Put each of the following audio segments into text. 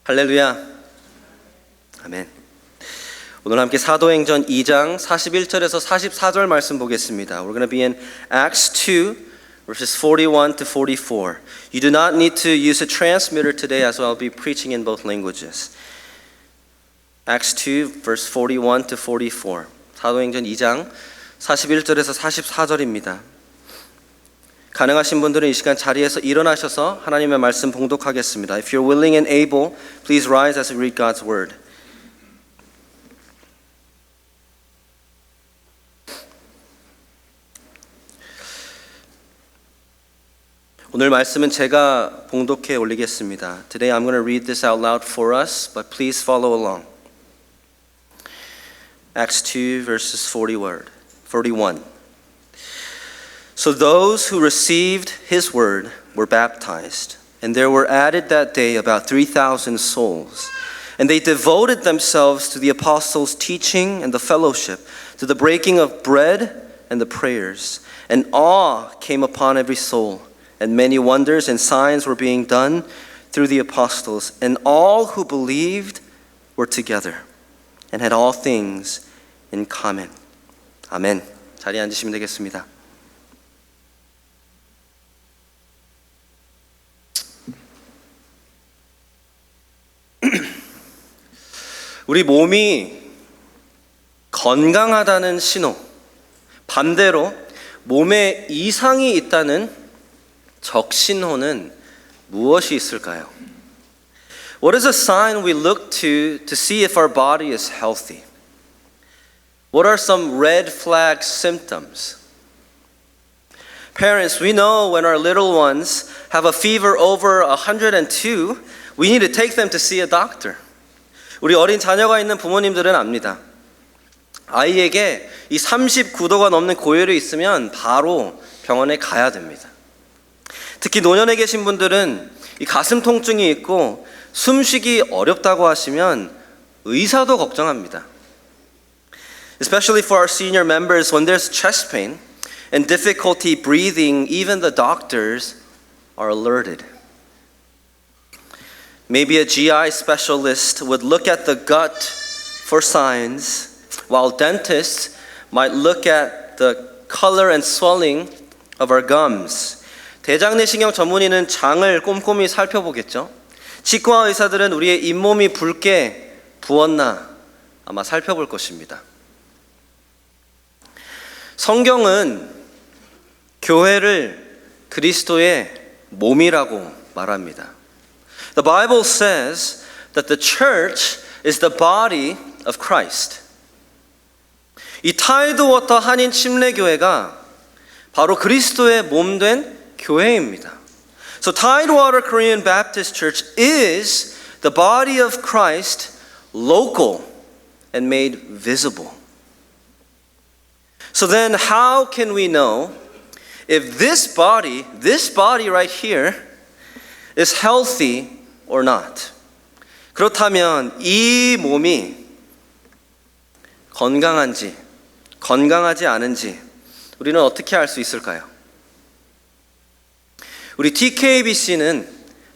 할렐루야. 아멘. 오늘 함께 사도행전 2장 41절에서 44절 말씀 보겠습니다. We're going to be in Acts 2 verses 41 to 44. You do not need to use a transmitter today as I'll be preaching in both languages. Acts 2 verse 41 to 44. 사도행전 2장 41절에서 44절입니다. 가능하신 분들은 이 시간 자리에서 일어나셔서 하나님의 말씀 봉독하겠습니다. If you're willing and able, please rise as we read God's word. 오늘 말씀은 제가 봉독해 올리겠습니다. Today I'm going to read this out loud for us, but please follow along. Acts 2 verses 41. So those who received his word were baptized, and there were added that day about 3,000 souls. And they devoted themselves to the apostles' teaching and the fellowship, to the breaking of bread and the prayers. And awe came upon every soul, and many wonders and signs were being done through the apostles. And all who believed were together and had all things in common. 아멘. 자리에 앉으시면 되겠습니다. 우리 몸이 건강하다는 신호, 반대로 몸에 이상이 있다는 적신호는 무엇이 있을까요? What is a sign we look to see if our body is healthy? What are some red flag symptoms? Parents, we know when our little ones have a fever over 102, we need to take them to see a doctor. 우리 어린 자녀가 있는 부모님들은 압니다. 아이에게 이 39도가 넘는 고열이 있으면 바로 병원에 가야 됩니다. 특히 노년에 계신 분들은 이 가슴 통증이 있고 숨쉬기 어렵다고 하시면 의사도 걱정합니다. Especially for our senior members, when there's chest pain and difficulty breathing, even the doctors are alerted. Maybe a GI specialist would look at the gut for signs, while dentists might look at the color and swelling of our gums. 대장내시경 전문의는 장을 꼼꼼히 살펴보겠죠. 치과 의사들은 우리의 잇몸이 붉게 부었나 아마 살펴볼 것입니다. 성경은 교회를 그리스도의 몸이라고 말합니다. The Bible says that the church is the body of Christ. 이 타이드워터 한인 침례교회가 바로 그리스도의 몸된 교회입니다. So Tidewater Korean Baptist Church is the body of Christ, local and made visible. So then how can we know if this body right here is healthy or not? 그렇다면 이 몸이 건강한지 건강하지 않은지 우리는 어떻게 알 수 있을까요? 우리 TKBC는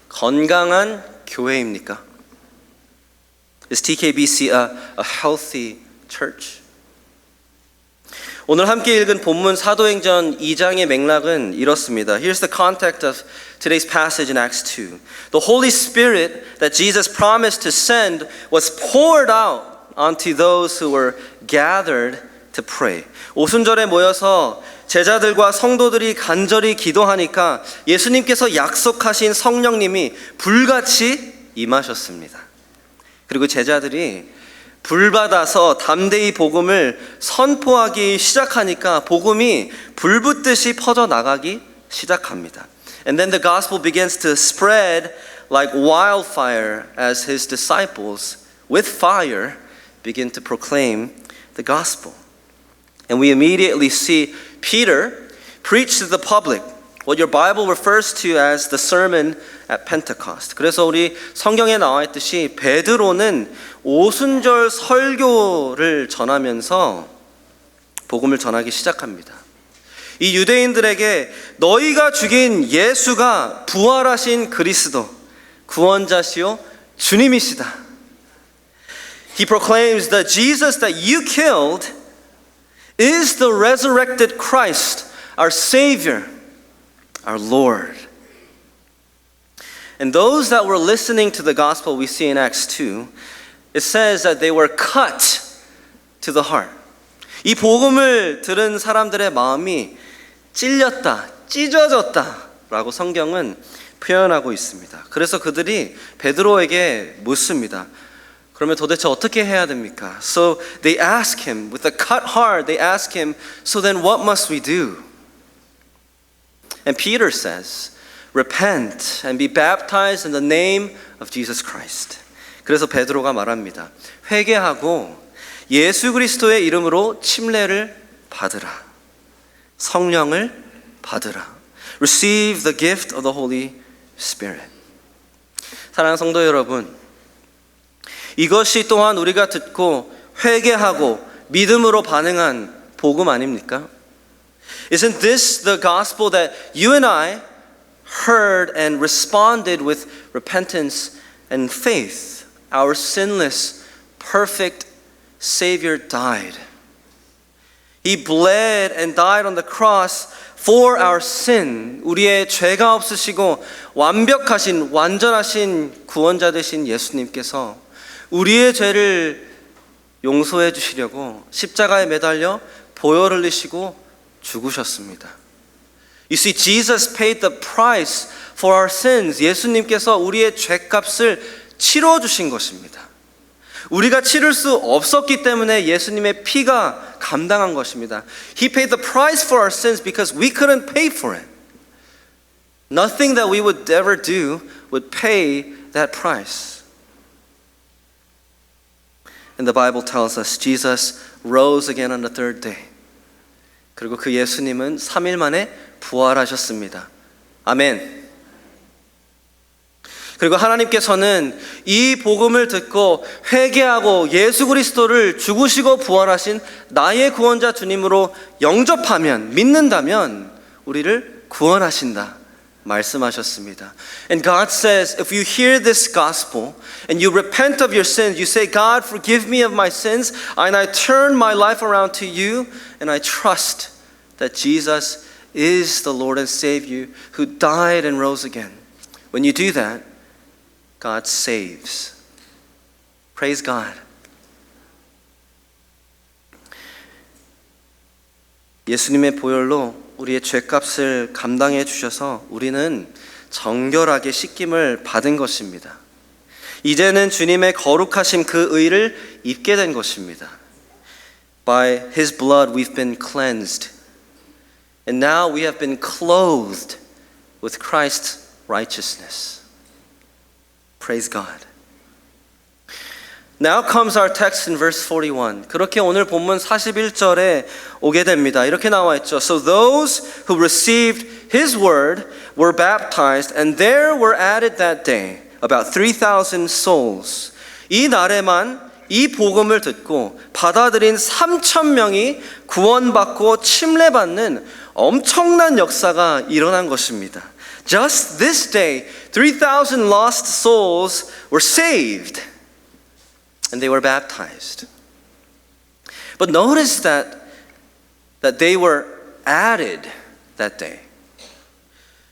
건강한 교회입니까? Is TKBC a healthy church? 오늘 함께 읽은 본문 사도행전 2장의 맥락은 이렇습니다. Here's the context of today's passage in Acts 2. The Holy Spirit that Jesus promised to send was poured out onto those who were gathered to pray. 오순절에 모여서 제자들과 성도들이 간절히 기도하니까 예수님께서 약속하신 성령님이 불같이 임하셨습니다. 그리고 제자들이 불받아서 담대히 복음을 선포하기 시작하니까 복음이 불붙듯이 퍼져나가기 시작합니다. And then the gospel begins to spread like wildfire as his disciples with fire begin to proclaim the gospel. And we immediately see Peter preach to the public what your Bible refers to as the sermon at Pentecost. 그래서 우리 성경에 나와 있듯이 베드로는 오순절 설교를 전하면서 복음을 전하기 시작합니다. 이 유대인들에게 너희가 죽인 예수가 부활하신 그리스도, 구원자시요 주님이시다. He proclaims that Jesus that you killed is the resurrected Christ, our Savior, our Lord. And those that were listening to the gospel we see in Acts 2, it says that they were cut to the heart. 이 복음을 들은 사람들의 마음이 찔렸다, 찢어졌다 라고 성경은 표현하고 있습니다. 그래서 그들이 베드로에게 묻습니다. 그러면 도대체 어떻게 해야 됩니까? So they ask him, with a cut heart, they ask him, so then what must we do? And Peter says, repent and be baptized in the name of Jesus Christ. 그래서 베드로가 말합니다. 회개하고 예수 그리스도의 이름으로 침례를 받으라. 성령을 받으라. Receive the gift of the Holy Spirit. 사랑하는 성도 여러분, 이것이 또한 우리가 듣고 회개하고 믿음으로 반응한 복음 아닙니까? Isn't this the gospel that you and I heard and responded with repentance and faith? Our sinless, perfect Savior died. He bled and died on the cross for our sin. 우리의 죄가 없으시고 완벽하신, 완전하신 구원자 되신 예수님께서 우리의 죄를 용서해 주시려고 십자가에 매달려 보혈 흘리시고 죽으셨습니다. You see, Jesus paid the price for our sins. 예수님께서 우리의 죄값을 치러 주신 것입니다. 우리가 치를 수 없었기 때문에 예수님의 피가 감당한 것입니다. He paid the price for our sins because we couldn't pay for it. Nothing that we would ever do would pay that price. And the Bible tells us Jesus rose again on the third day. 그리고 그 예수님은 3일 만에 부활하셨습니다. 아멘. 그리고 하나님께서는 이 복음을 듣고 회개하고 예수 그리스도를 죽으시고 부활하신 나의 구원자 주님으로 영접하면, 믿는다면 우리를 구원하신다 말씀하셨습니다. And God says, if you hear this gospel and you repent of your sins, you say, God, forgive me of my sins, and I turn my life around to you, and I trust that Jesus is the Lord and Savior who died and rose again. When you do that, God saves. Praise God. 예수님의 보혈로 우리의 죄값을 감당해 주셔서 우리는 정결하게 씻김을 받은 것입니다. 이제는 주님의 거룩하심 그 의를 입게 된 것입니다. By His blood we've been cleansed. And now we have been clothed with Christ's righteousness. Praise God. Now comes our text in verse 41. 그렇게 오늘 본문 41절에 오게 됩니다. 이렇게 나와 있죠. So those who received His word were baptized, and there were added that day about 3,000 souls. 이 날에만 이 복음을 듣고 받아들인 3,000명이 구원받고 침례받는 엄청난 역사가 일어난 것입니다. Just this day, 3,000 lost souls were saved. And they were baptized. But notice that they were added that day.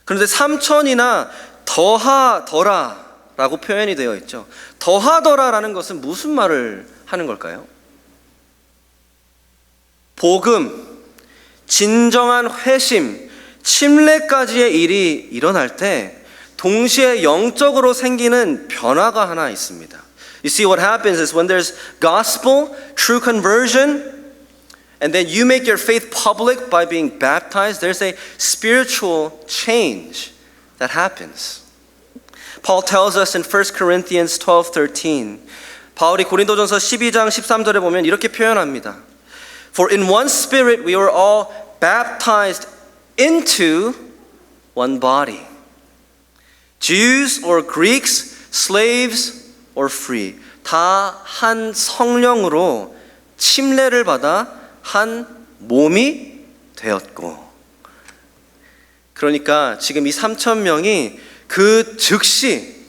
그런데 3,000이나 더하더라라고 표현이 되어 있죠. 더하더라라는 것은 무슨 말을 하는 걸까요? 복음, 진정한 회심, 침례까지의 일이 일어날 때 동시에 영적으로 생기는 변화가 하나 있습니다. You see, what happens is when there's gospel, true conversion, and then you make your faith public by being baptized, there's a spiritual change that happens. Paul tells us in 1 Corinthians 12:13, 바울이 고린도전서 12장 13절에 보면 이렇게 표현합니다. For in one spirit we were all baptized into one body. Jews or Greeks, slaves or free. 다 한 성령으로 침례를 받아 한 몸이 되었고. 그러니까 지금 이 3,000명이 그 즉시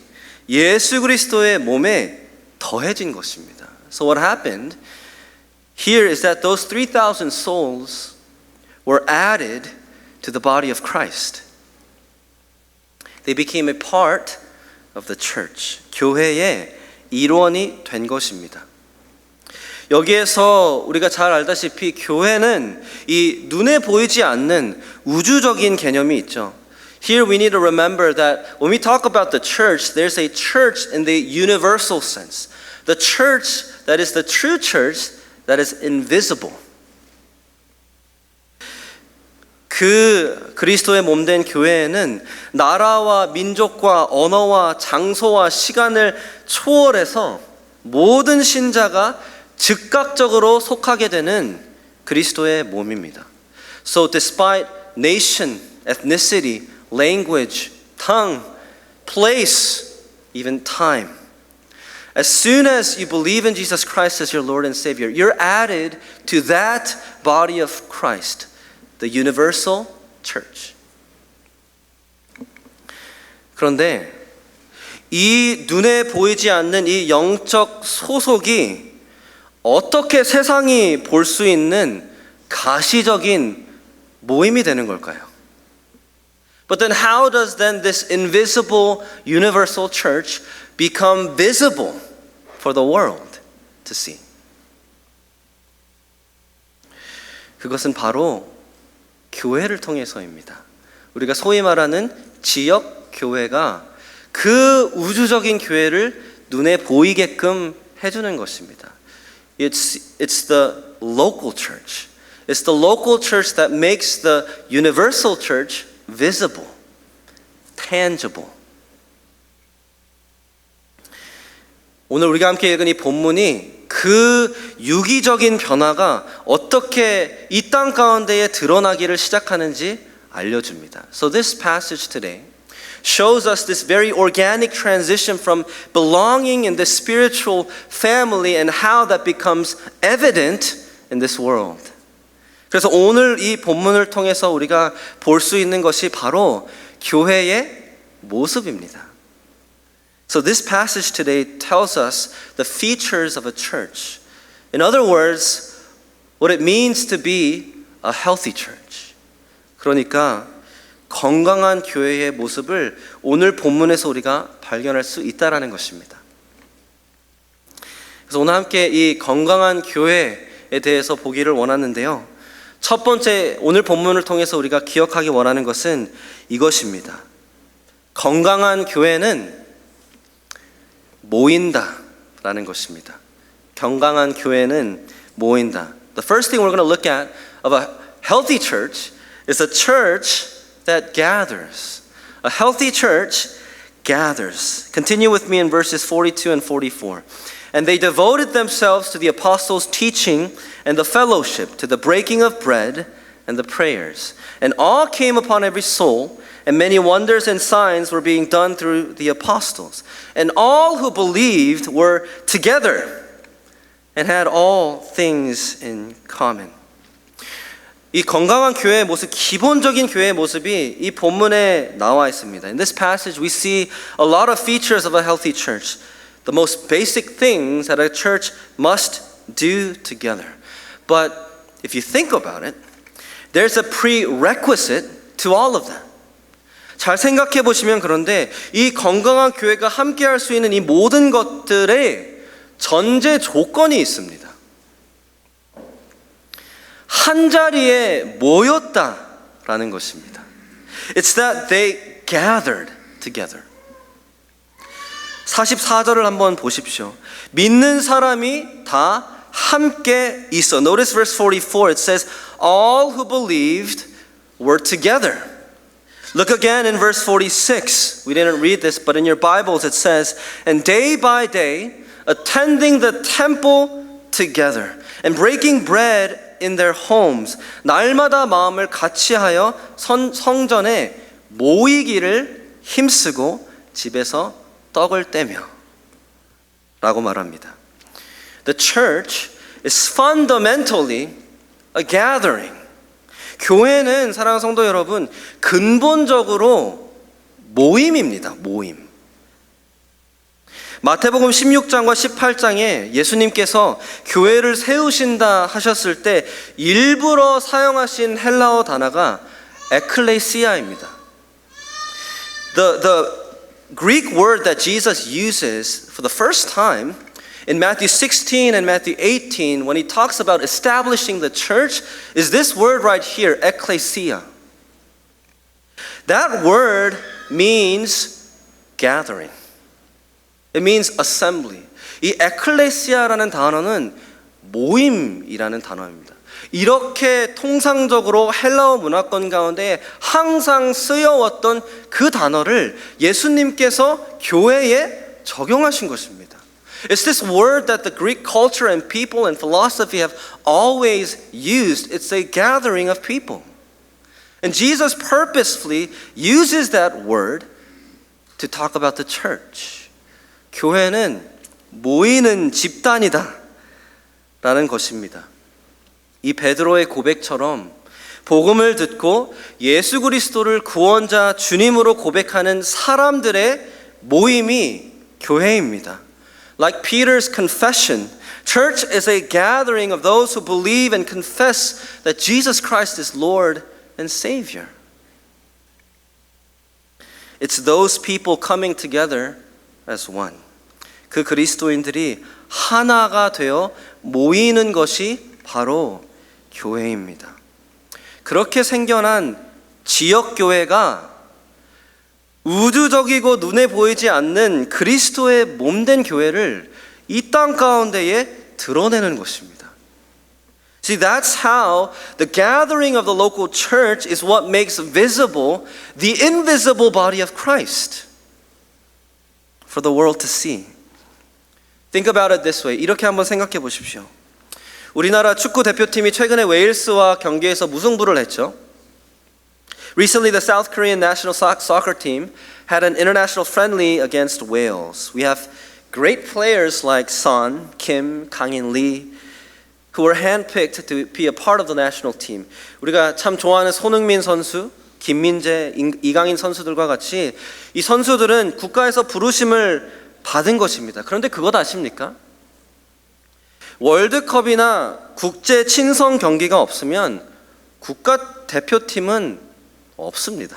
예수 그리스도의 몸에 더해진 것입니다. So what happened here is that those 3,000 souls were added to the body of Christ. They became a part of the church. 교회의 일원이 된 것입니다. 여기에서 우리가 잘 알다시피 교회는 이 눈에 보이지 않는 우주적인 개념이 있죠. Here we need to remember that when we talk about the church, there's a church in the universal sense. The church that is the true church that is invisible. 그 그리스도의 몸된 교회에는 나라와 민족과 언어와 장소와 시간을 초월해서 모든 신자가 즉각적으로 속하게 되는 그리스도의 몸입니다. So despite nation, ethnicity, language, tongue, place, even time, as soon as you believe in Jesus Christ as your Lord and Savior, you're added to that body of Christ, the universal church. 그런데 이 눈에 보이지 않는 이 영적 소속이 어떻게 세상이 볼 수 있는 가시적인 모임이 되는 걸까요? But then how does then this invisible universal church become visible for the world to see? 그것은 바로 교회를 통해서입니다. 우리가 소위 말하는 지역 교회가 그 우주적인 교회를 눈에 보이게끔 해주는 것입니다. It's the local church. It's the local church that makes the universal church visible, tangible. 오늘 우리가 함께 읽은 이 본문이 그 유기적인 변화가 어떻게 이 땅 가운데에 드러나기를 시작하는지 알려줍니다. So this passage today shows us this very organic transition from belonging in the spiritual family and how that becomes evident in this world. 그래서 오늘 이 본문을 통해서 우리가 볼 수 있는 것이 바로 교회의 모습입니다. So this passage today tells us the features of a church. In other words, what it means to be a healthy church. 그러니까 건강한 교회의 모습을 오늘 본문에서 우리가 발견할 수 있다라는 것입니다. 그래서 오늘 함께 이 건강한 교회에 대해서 보기를 원하는데요. 첫 번째 오늘 본문을 통해서 우리가 기억하기 원하는 것은 이것입니다. 건강한 교회는 모인다라는 것입니다. 건강한 교회는 모인다. The first thing we're going to look at of a healthy church is a church that gathers. A healthy church gathers. Continue with me in verses 42 and 44. And they devoted themselves to the apostles' teaching and the fellowship, to the breaking of bread and the prayers. And awe came upon every soul, and many wonders and signs were being done through the apostles. And all who believed were together and had all things in common. 이 건강한 교회의 모습, 기본적인 교회의 모습이 이 본문에 나와 있습니다. In this passage we see a lot of features of a healthy church. The most basic things that a church must do together. But if you think about it, there's a prerequisite to all of that. 잘 생각해 보시면 그런데 이 건강한 교회가 함께 할 수 있는 이 모든 것들의 전제 조건이 있습니다. 한 자리에 모였다라는 것입니다. It's that they gathered together. 44절을 한번 보십시오. 믿는 사람이 다 함께 있어. Notice verse 44. It says, all who believed were together. Look again in verse 46. We didn't read this, but in your Bibles it says, and day by day, attending the temple together, and breaking bread in their homes. 날마다 마음을 같이하여 성전에 모이기를 힘쓰고 집에서 떡을 떼며 라고 말합니다. The church is fundamentally a gathering. 교회는 사랑하는 성도 여러분, 근본적으로 모임입니다. 모임. 마태복음 16장과 18장에 예수님께서 교회를 세우신다 하셨을 때 일부러 사용하신 헬라어 단어가 에클레시아입니다. The Greek word that Jesus uses for the first time in Matthew 16 and Matthew 18 when he talks about establishing the church is this word right here, ecclesia. That word means gathering. It means assembly. 이 ecclesia라는 단어는 모임이라는 단어입니다. 이렇게 통상적으로 헬라어 문화권 가운데 항상 쓰여왔던 그 단어를 예수님께서 교회에 적용하신 것입니다. It's this word that the Greek culture and people and philosophy have always used. It's a gathering of people. And Jesus purposefully uses that word to talk about the church. 교회는 모이는 집단이다 라는 것입니다. 이 베드로의 고백처럼 복음을 듣고 예수 그리스도를 구원자 주님으로 고백하는 사람들의 모임이 교회입니다. Like Peter's confession, church is a gathering of those who believe and confess that Jesus Christ is Lord and Savior. It's those people coming together as one. 그 그리스도인들이 하나가 되어 모이는 것이 바로 교회입니다. 그렇게 생겨난 지역교회가 우주적이고 눈에 보이지 않는 그리스도의 몸된 교회를 이 땅 가운데에 드러내는 것입니다. See, that's how the gathering of the local church is what makes visible the invisible body of Christ for the world to see. Think about it this way. 이렇게 한번 생각해 보십시오. 우리나라 축구 대표팀이 최근에 웨일스와 경기에서 무승부를 했죠. Recently, the South Korean national soccer team had an international friendly against Wales. We have great players like Son, Kim, Kang-in Lee, who were handpicked to be a part of the national team. 우리가 참 좋아하는 손흥민 선수, 김민재, 이강인 선수들과 같이 이 선수들은 국가에서 부르심을 받은 것입니다. 그런데 그것 아십니까? 월드컵이나 국제 친선 경기가 없으면 국가 대표팀은 없습니다.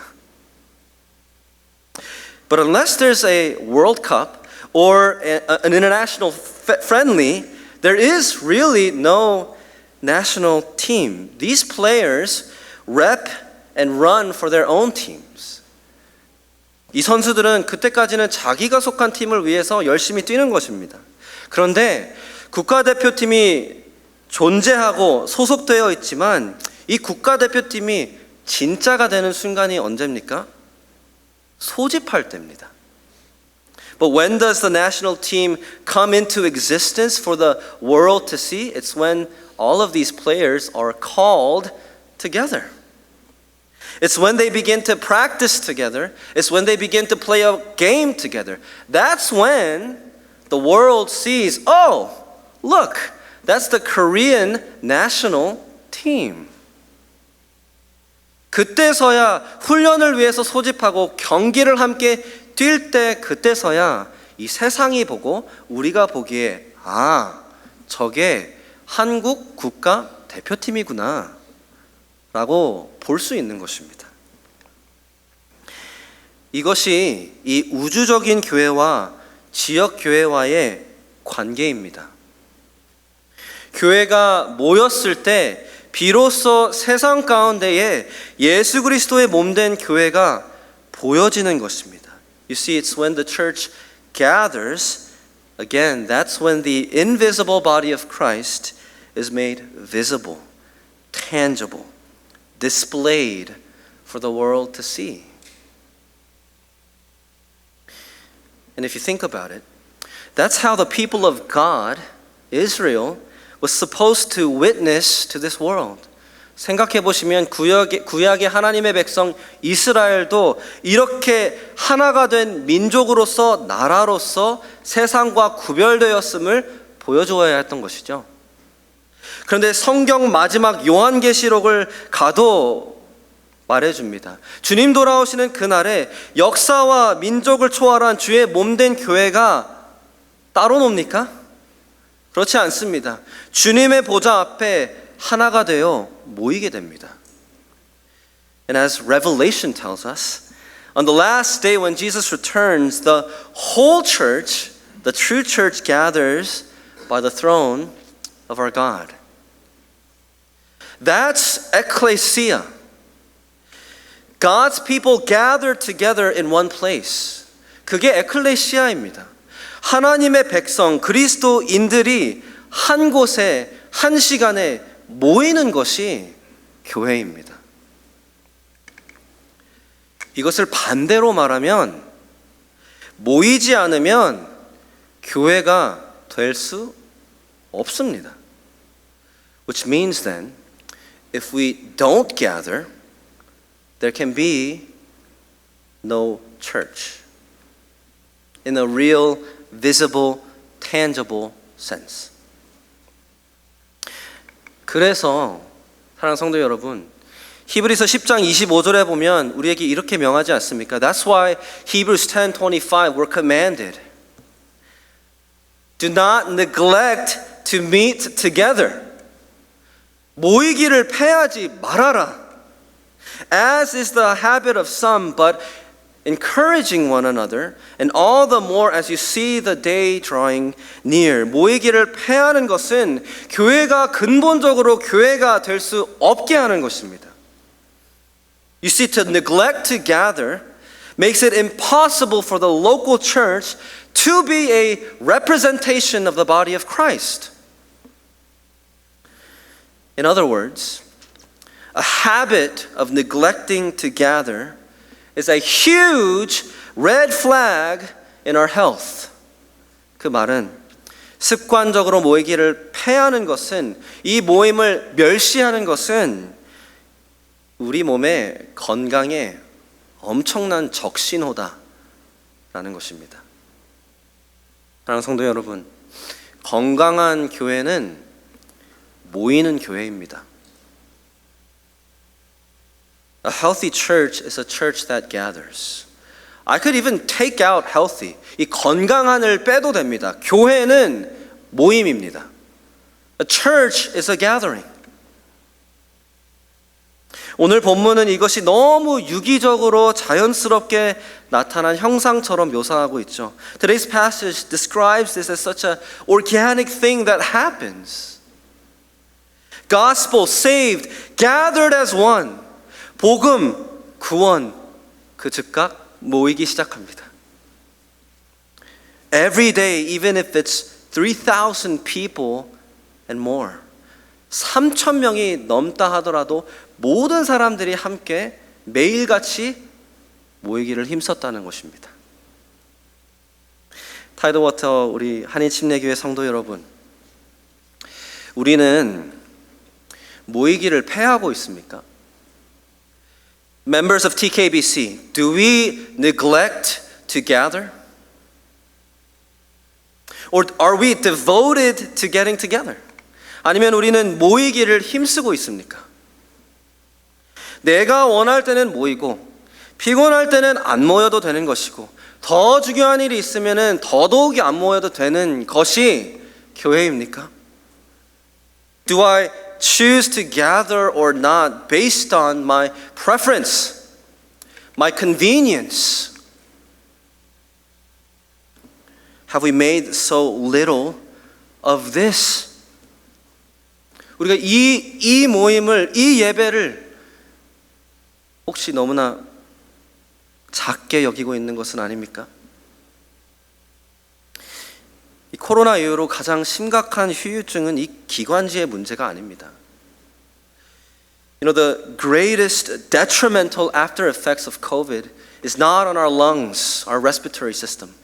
But unless there's a World Cup or an international friendly, there is really no national team. These players rep and run for their own teams. 이 선수들은 그때까지는 자기가 속한 팀을 위해서 열심히 뛰는 것입니다. 그런데 국가대표팀이 존재하고 소속되어 있지만 이 국가대표팀이 진짜가 되는 순간이 언제입니까? 소집할 때입니다. But when does the national team come into existence for the world to see? It's when all of these players are called together. It's when they begin to practice together. It's when they begin to play a game together. That's when the world sees, oh, look, that's the Korean national team. 그때서야 훈련을 위해서 소집하고 경기를 함께 뛸 때 그때서야 이 세상이 보고 우리가 보기에 아, 저게 한국 국가 대표팀이구나 라고 볼 수 있는 것입니다. 이것이 이 우주적인 교회와 지역 교회와의 관계입니다. 교회가 모였을 때 비로소 세상 가운데에 예수 그리스도의 몸된 교회가 보여지는 것입니다. You see, it's when the church gathers, again, that's when the invisible body of Christ is made visible, tangible, displayed for the world to see. And if you think about it, that's how the people of God, Israel, was supposed to witness to this world. 생각해 보시면 구약의 하나님의 백성 이스라엘도 이렇게 하나가 된 민족으로서 나라로서 세상과 구별되었음을 보여주어야 했던 것이죠. 그런데 성경 마지막 요한계시록을 가도 말해줍니다. 주님 돌아오시는 그날에 역사와 민족을 초월한 주의 몸된 교회가 따로 놉니까? 그렇지 않습니다. 주님의 보좌 앞에 하나가 되어 모이게 됩니다. And as Revelation tells us, on the last day when Jesus returns, the whole church, the true church, gathers by the throne of our God. That's ecclesia. God's people gathered together in one place. 그게 에클레시아입니다. 하나님의 백성, 그리스도인들이 한 곳에, 한 시간에 모이는 것이 교회입니다. 이것을 반대로 말하면 모이지 않으면 교회가 될 수 없습니다. Which means then, if we don't gather, there can be no church in a real, visible, tangible sense. 그래서 사랑하는 성도 여러분, 히브리서 10장 25절에 보면 우리에게 이렇게 명하지 않습니까? That's why Hebrews 10:25 we're commanded. Do not neglect to meet together. 모이기를 패하지 말아라. As is the habit of some, but encouraging one another, and all the more as you see the day drawing near. 모이기를 패하는 것은 교회가 근본적으로 교회가 될 수 없게 하는 것입니다. You see, to neglect to gather makes it impossible for the local church to be a representation of the body of Christ. In other words, a habit of neglecting to gather is a huge red flag in our health. 그 말은 습관적으로 모이기를 패하는 것은, 이 모임을 멸시하는 것은 우리 몸의 건강에 엄청난 적신호다라는 것입니다. 사랑하는 성도 여러분, 건강한 교회는 모이는 교회입니다. A healthy church is a church that gathers. I could even take out healthy. 이 건강한을 빼도 됩니다. 교회는 모임입니다. A church is a gathering. 오늘 본문은 이것이 너무 유기적으로 자연스럽게 나타난 형상처럼 묘사하고 있죠. Today's passage describes this as such an organic thing that happens. Gospel, saved, gathered as one. 복음, 구원, 그 즉각 모이기 시작합니다. Every day, even if it's 3,000 people and more. 3,000명이 넘다 하더라도 모든 사람들이 함께 매일같이 모이기를 힘썼다는 것입니다. 타이더워터 우리 한인침례교회 성도 여러분, 우리는 모이기를 패하고 있습니까? Members of TKBC, do we neglect to gather? Or are we devoted to getting together? 아니면 우리는 모이기를 힘쓰고 있습니까? 내가 원할 때는 모이고 피곤할 때는 안 모여도 되는 것이고 더 중요한 일이 있으면 더더욱이 안 모여도 되는 것이 교회입니까? Do I choose to gather or not based on my preference, my convenience? Have we made so little of this? 우리가 이 모임을, 이 예배를 혹시 너무나 작게 여기고 있는 것은 아닙니까? 이 코로나 이후로 가장 심각한 후유증은 이 기관지의 문제가 아닙니다. You know, the greatest detrimental after effects of COVID is not on our lungs, our respiratory system.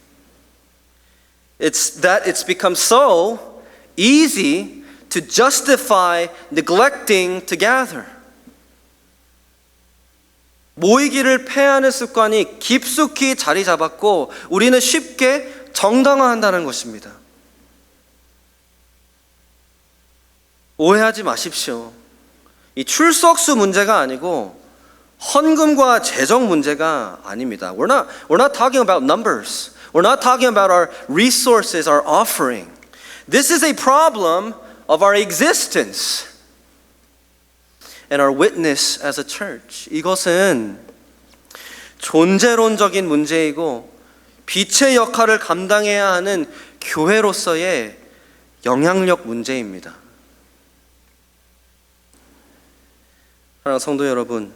It's that it's become so easy to justify neglecting to gather. 모이기를 패하는 습관이 깊숙이 자리 잡았고 우리는 쉽게 정당화한다는 것입니다. 오해하지 마십시오. 이 출석수 문제가 아니고 헌금과 재정 문제가 아닙니다. We're not talking about numbers. We're not talking about our resources, our offering. This is a problem of our existence and our witness as a church. 이것은 존재론적인 문제이고 빛의 역할을 감당해야 하는 교회로서의 영향력 문제입니다. 사랑하는 성도 여러분,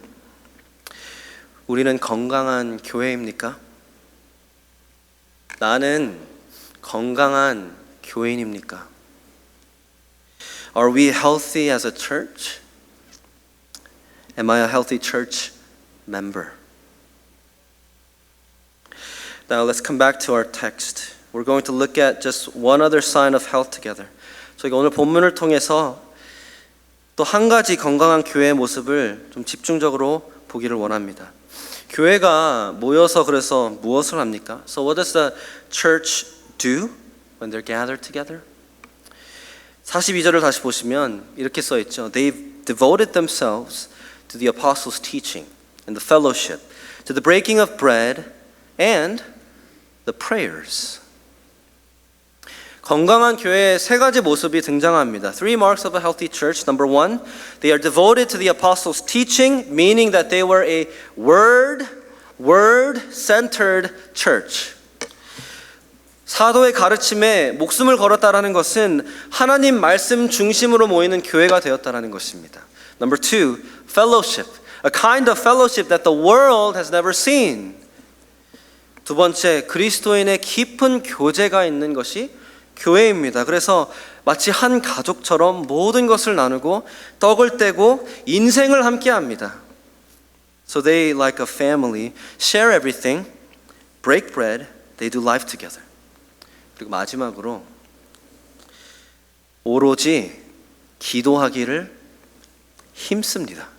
우리는 건강한 교회입니까? 나는 건강한 교인입니까? Are we healthy as a church? Am I a healthy church member? Now let's come back to our text. We're going to look at just one other sign of health together. 저희가 오늘 본문을 통해서 또 한 가지 건강한 교회의 모습을 좀 집중적으로 보기를 원합니다. 교회가 모여서 그래서 무엇을 합니까? So what does the church do when they're gathered together? 42절을 다시 보시면 이렇게 써 있죠. They've devoted themselves to the apostles' teaching and the fellowship, to the breaking of bread and the prayers. 건강한 교회의 세 가지 모습이 등장합니다. Three marks of a healthy church. Number one, they are devoted to the apostles' teaching, meaning that they were a word-centered church. 사도의 가르침에 목숨을 걸었다라는 것은 하나님 말씀 중심으로 모이는 교회가 되었다라는 것입니다. Number two, fellowship. A kind of fellowship that the world has never seen. 두 번째, 그리스도인의 깊은 교제가 있는 것이 교회입니다. 그래서 마치 한 가족처럼 모든 것을 나누고 떡을 떼고 인생을 함께 합니다. So they, like a family, share everything, break bread, they do life together. 그리고 마지막으로 오로지 기도하기를 힘씁니다.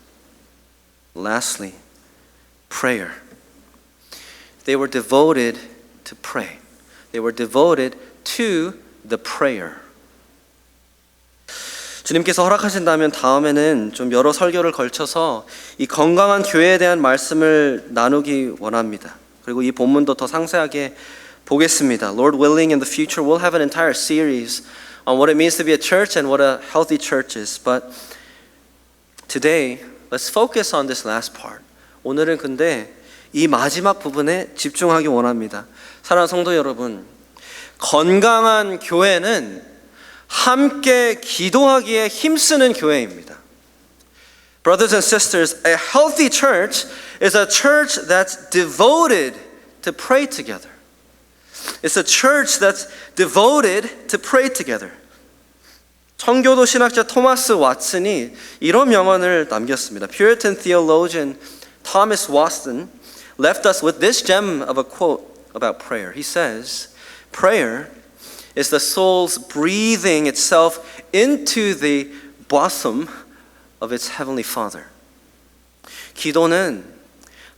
Lastly, prayer. They were devoted to pray. They were devoted to the prayer. 주님께서 허락하신다면 다음에는 좀 여러 설교를 걸쳐서 이 건강한 교회에 대한 말씀을 나누기 원합니다. 그리고 이 본문도 더 상세하게 보겠습니다. Lord willing, in the future we'll have an entire series on what it means to be a church and what a healthy church is. But today, let's focus on this last part. 오늘은 근데 이 마지막 부분에 집중하기 원합니다. 사랑하는 성도 여러분, 건강한 교회는 함께 기도하기에 힘쓰는 교회입니다. Brothers and sisters, a healthy church is a church that's devoted to pray together. It's a church that's devoted to pray together. 청교도 신학자 토마스 왓슨이 이런 명언을 남겼습니다. Puritan theologian Thomas Watson left us with this gem of a quote about prayer. He says, prayer is the soul's breathing itself into the bosom of its heavenly Father. 기도는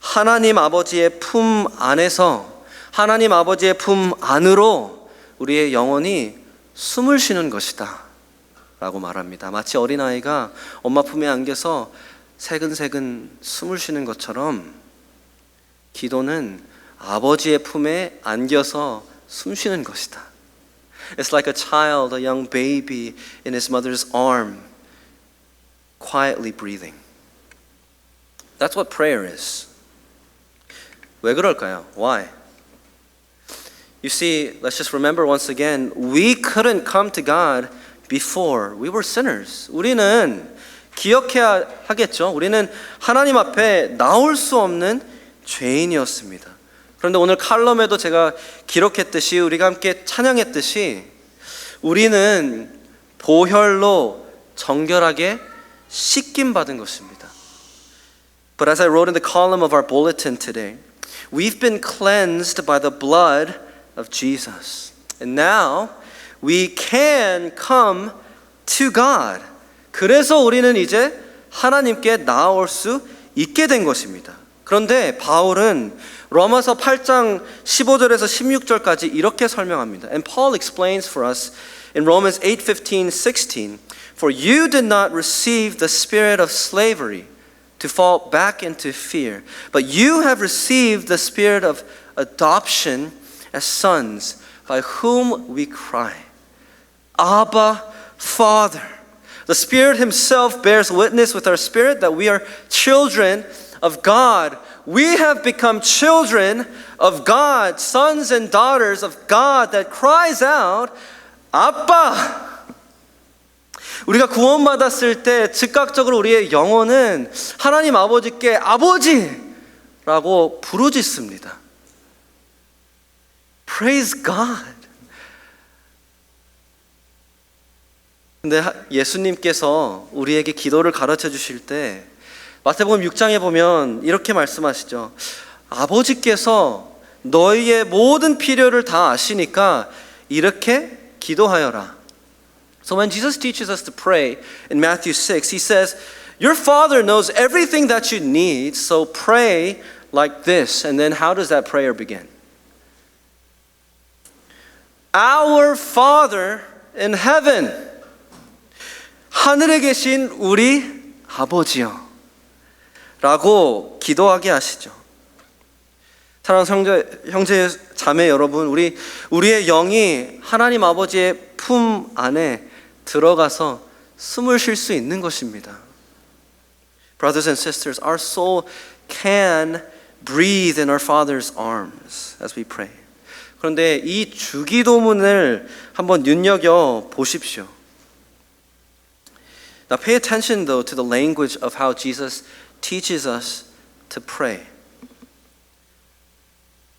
하나님 아버지의 품 안에서 하나님 아버지의 품 안으로 우리의 영혼이 숨을 쉬는 것이다 라고 말합니다. 마치 어린아이가 엄마 품에 안겨서 새근새근 숨을 쉬는 것처럼 기도는 아버지의 품에 안겨서 숨 쉬는 것이다. It's like a child, a young baby in his mother's arm, quietly breathing. That's what prayer is. 왜 그럴까요? Why? You see, let's just remember once again, we couldn't come to God before. We were sinners. 우리는 기억해야 하겠죠. 우리는 하나님 앞에 나올 수 없는 죄인이었습니다. 그런데 오늘 칼럼에도 제가 기록했듯이 우리가 함께 찬양했듯이 우리는 보혈로 정결하게 씻김 받은 것입니다. But as I wrote in the column of our bulletin today, we've been cleansed by the blood of Jesus. And now we can come to God. 그래서 우리는 이제 하나님께 나아올 수 있게 된 것입니다. 그런데 바울은 로마서 8장 15절에서 16절까지 이렇게 설명합니다. And Paul explains for us in Romans 8:15, 16, For you did not receive the spirit of slavery to fall back into fear, but you have received the spirit of adoption as sons by whom we cry, Abba, Father. The Spirit Himself bears witness with our spirit that we are children of God. We have become children of God, sons and daughters of God that cries out, 아빠! 우리가 구원받았을 때 즉각적으로 우리의 영혼은 하나님 아버지께 아버지라고 부르짖습니다. Praise God. 근데 예수님께서 우리에게 기도를 가르쳐 주실 때 마태복음 6장에 보면 이렇게 말씀하시죠. 아버지께서 너희의 모든 필요를 다 아시니까 이렇게 기도하여라. So when Jesus teaches us to pray in Matthew 6, He says, your Father knows everything that you need, so pray like this. And then how does that prayer begin? Our Father in heaven. 하늘에 계신 우리 아버지요. 라고 기도하게 하시죠. 사랑하는 형제 자매 여러분, 우리의 영이 하나님 아버지의 품 안에 들어가서 숨을 쉴 수 있는 것입니다. Brothers and sisters, our soul can breathe in our Father's arms as we pray. 그런데 이 주기도문을 한번 눈여겨 보십시오. Now pay attention though to the language of how Jesus teaches us to pray.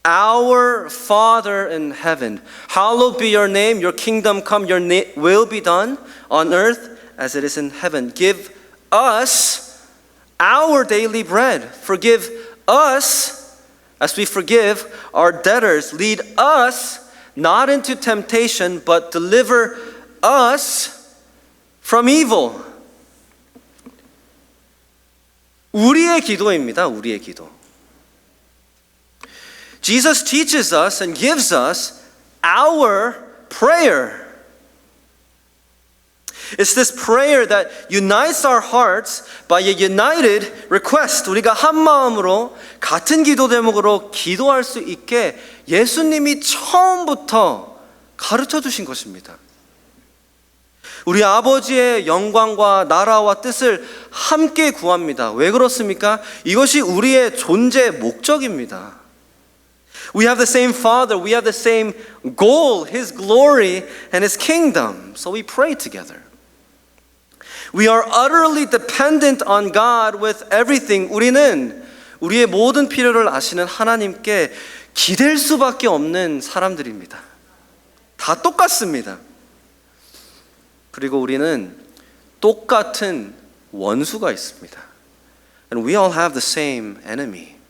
Our Father in heaven, hallowed be your name, your kingdom come, your will be done on earth as it is in heaven. Give us our daily bread. Forgive us as we forgive our debtors. Lead us not into temptation, but deliver us from evil. 우리의 기도입니다. 우리의 기도. Jesus teaches us and gives us our prayer. It's this prayer that unites our hearts by a united request. 우리가 한 마음으로 같은 기도 제목으로 기도할 수 있게 예수님이 처음부터 가르쳐 주신 것입니다. 우리 아버지의 영광과 나라와 뜻을 함께 구합니다. 왜 그렇습니까? 이것이 우리의 존재 목적입니다. We have the same Father, we have the same goal, His glory and His kingdom. So we pray together. We are utterly dependent on God with everything. 우리는 우리의 모든 필요를 아시는 하나님께 기댈 수밖에 없는 사람들입니다. 다 똑같습니다. 그리고 우리는 똑같은 원수가 있습니다. And we all have the same enemy.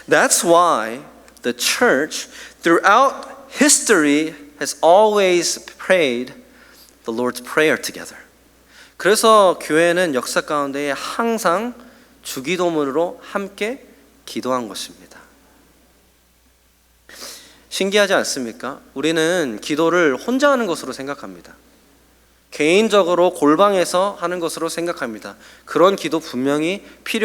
That's why the church throughout history has always prayed the Lord's Prayer together. 그래서 교회는 역사 가운데 항상 주기도문으로 함께 기도한 것입니다. 신기하지 않습니까? 우리는 기도를 혼자 하는 것으로 생각합니다. 개인적으로 골방에서 하는 것으로 생각합니다. 그런 기도 분명히 필요